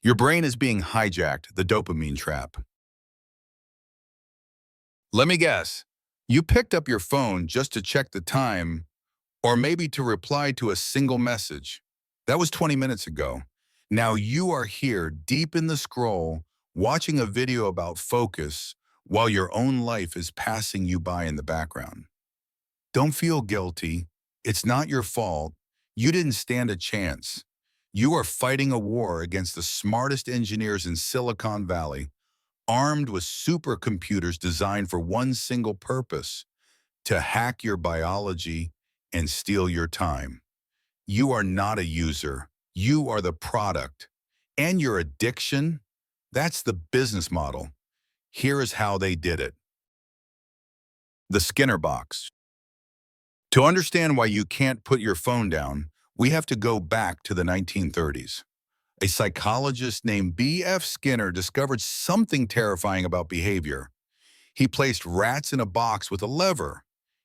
Your brain is being hijacked, the dopamine trap. Let me guess. You picked up your phone just to check the time or maybe to reply to a single message. That was 20 minutes ago. Now you are here deep in the scroll, watching a video about focus while your own life is passing you by in the background. Don't feel guilty. It's not your fault. You didn't stand a chance. You are fighting a war against the smartest engineers in Silicon Valley, armed with supercomputers designed for one single purpose: to hack your biology and steal your time. You are not a user. You are the product. And your addiction, that's the business model. Here is how they did it. The Skinner box. To understand why you can't put your phone down, we have to go back to the 1930s. A psychologist named B.F. Skinner discovered something terrifying about behavior. He placed rats in a box with a lever.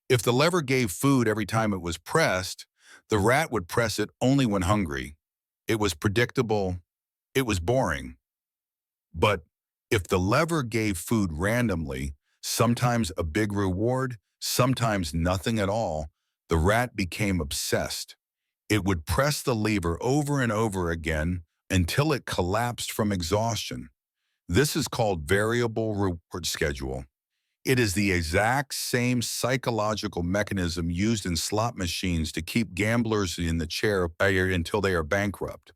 If the lever gave food every time it was pressed, the rat would press it only when hungry. It was predictable. It was boring. But if the lever gave food randomly, sometimes a big reward, sometimes nothing at all, the rat became obsessed. It would press the lever over and over again until it collapsed from exhaustion. This is called variable reward schedule. It is the exact same psychological mechanism used in slot machines to keep gamblers in the chair until they are bankrupt.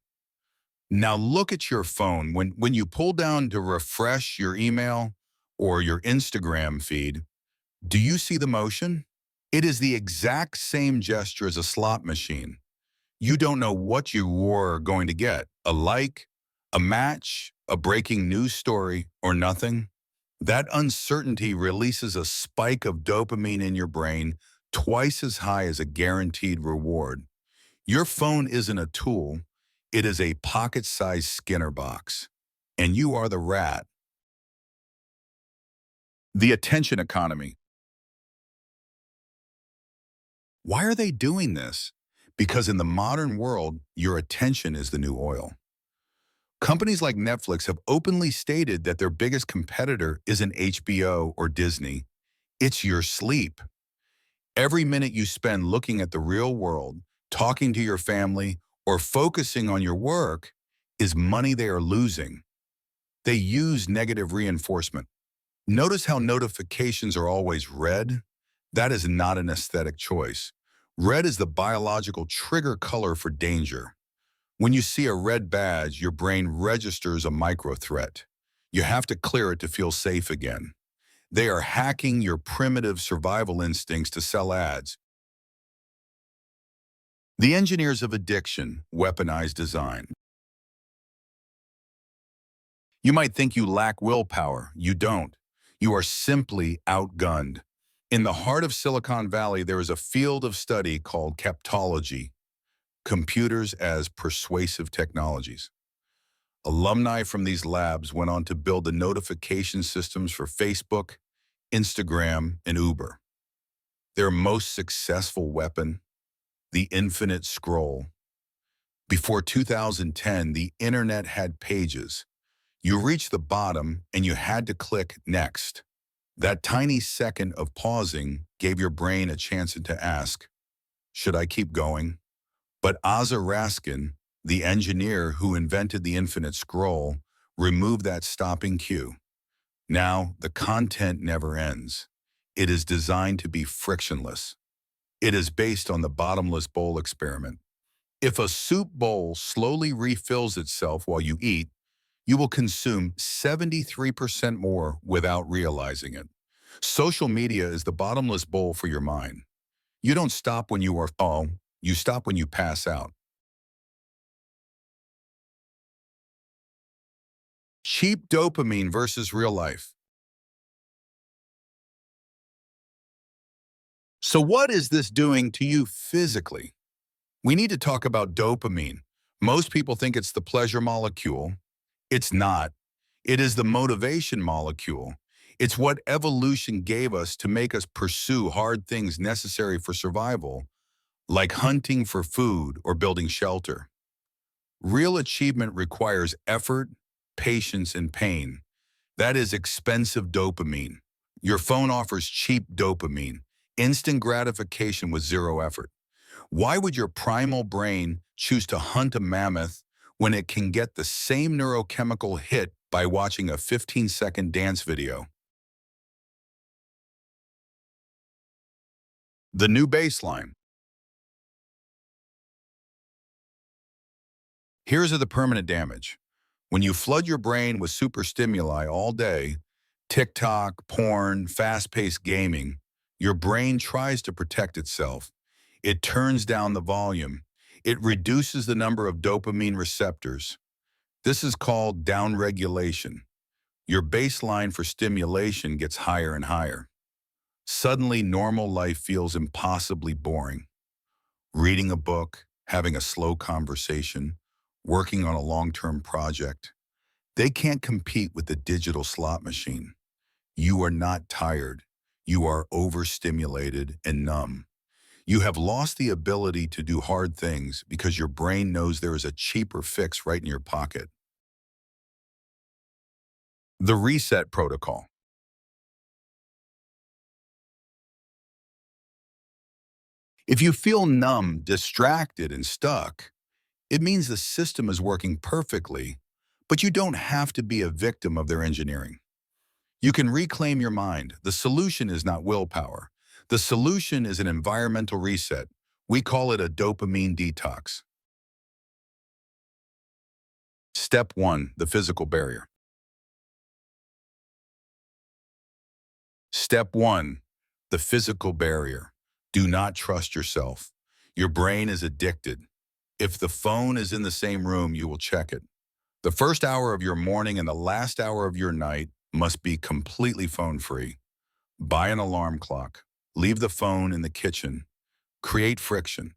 Now look at your phone. When you pull down to refresh your email or your Instagram feed, do you see the motion? It is the exact same gesture as a slot machine. You don't know what you were going to get: a like, a match, a breaking news story, or nothing. That uncertainty releases a spike of dopamine in your brain, twice as high as a guaranteed reward. Your phone isn't a tool, it is a pocket-sized Skinner box. And you are the rat. The attention economy. Why are they doing this? Because in the modern world, your attention is the new oil. Companies like Netflix have openly stated that their biggest competitor isn't HBO or Disney. It's your sleep. Every minute you spend looking at the real world, talking to your family, or focusing on your work is money they are losing. They use negative reinforcement. Notice how notifications are always red? That is not an aesthetic choice. Red is the biological trigger color for danger. When you see a red badge, your brain registers a micro-threat. You have to clear it to feel safe again. They are hacking your primitive survival instincts to sell ads. The engineers of addiction weaponize design. You might think you lack willpower. You don't. You are simply outgunned. In the heart of Silicon Valley, there is a field of study called captology, computers as persuasive technologies. Alumni from these labs went on to build the notification systems for Facebook, Instagram, and Uber. Their most successful weapon, the infinite scroll. Before 2010, the internet had pages. You reached the bottom and you had to click next. That tiny second of pausing gave your brain a chance to ask, should I keep going? But Asa Raskin, the engineer who invented the infinite scroll, removed that stopping cue. Now, the content never ends. It is designed to be frictionless. It is based on the bottomless bowl experiment. If a soup bowl slowly refills itself while you eat, you will consume 73% more without realizing it. Social media is the bottomless bowl for your mind. You don't stop when you are full, you stop when you pass out. Cheap dopamine versus real life. So what is this doing to you physically? We need to talk about dopamine. Most people think it's the pleasure molecule. It's not. It is the motivation molecule. It's what evolution gave us to make us pursue hard things necessary for survival, like hunting for food or building shelter. Real achievement requires effort, patience, and pain. That is expensive dopamine. Your phone offers cheap dopamine, instant gratification with zero effort. Why would your primal brain choose to hunt a mammoth when it can get the same neurochemical hit by watching a 15-second dance video? The new baseline. Here's the permanent damage. When you flood your brain with super stimuli all day, TikTok, porn, fast-paced gaming, your brain tries to protect itself. It turns down the volume. It reduces the number of dopamine receptors. This is called downregulation. Your baseline for stimulation gets higher and higher. Suddenly, normal life feels impossibly boring. Reading a book, having a slow conversation, working on a long-term project, they can't compete with the digital slot machine. You are not tired. You are overstimulated and numb. You have lost the ability to do hard things because your brain knows there is a cheaper fix right in your pocket. The reset protocol. If you feel numb, distracted, and stuck, it means the system is working perfectly, but you don't have to be a victim of their engineering. You can reclaim your mind. The solution is not willpower. The solution is an environmental reset. We call it a dopamine detox. Step 1, the physical barrier. Step 1, the physical barrier. Do not trust yourself. Your brain is addicted. If the phone is in the same room, you will check it. The first hour of your morning and the last hour of your night must be completely phone-free. Buy an alarm clock. Leave the phone in the kitchen. Create friction.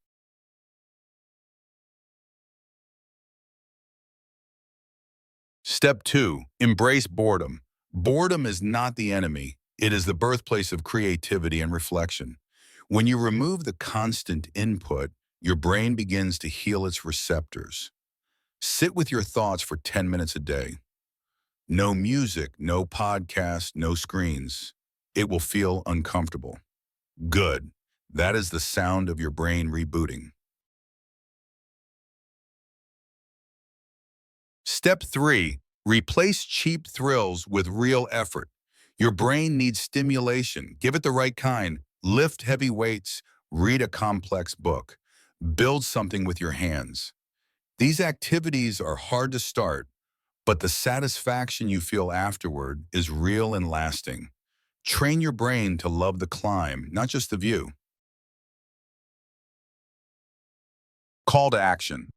Step 2, embrace boredom. Boredom is not the enemy. It is the birthplace of creativity and reflection. When you remove the constant input, your brain begins to heal its receptors. Sit with your thoughts for 10 minutes a day. No music, no podcast, no screens. It will feel uncomfortable. Good. That is the sound of your brain rebooting. Step 3, replace cheap thrills with real effort. Your brain needs stimulation. Give it the right kind. Lift heavy weights. Read a complex book. Build something with your hands. These activities are hard to start, but the satisfaction you feel afterward is real and lasting. Train your brain to love the climb, not just the view. Call to action.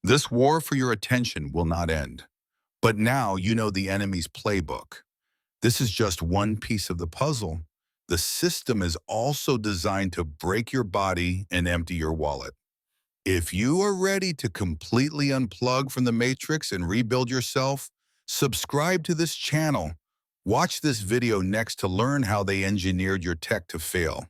This war for your attention will not end. But now you know the enemy's playbook. This is just one piece of the puzzle. The system is also designed to break your body and empty your wallet. If you are ready to completely unplug from the matrix and rebuild yourself, subscribe to this channel. Watch this video next to learn how they engineered your tech to fail.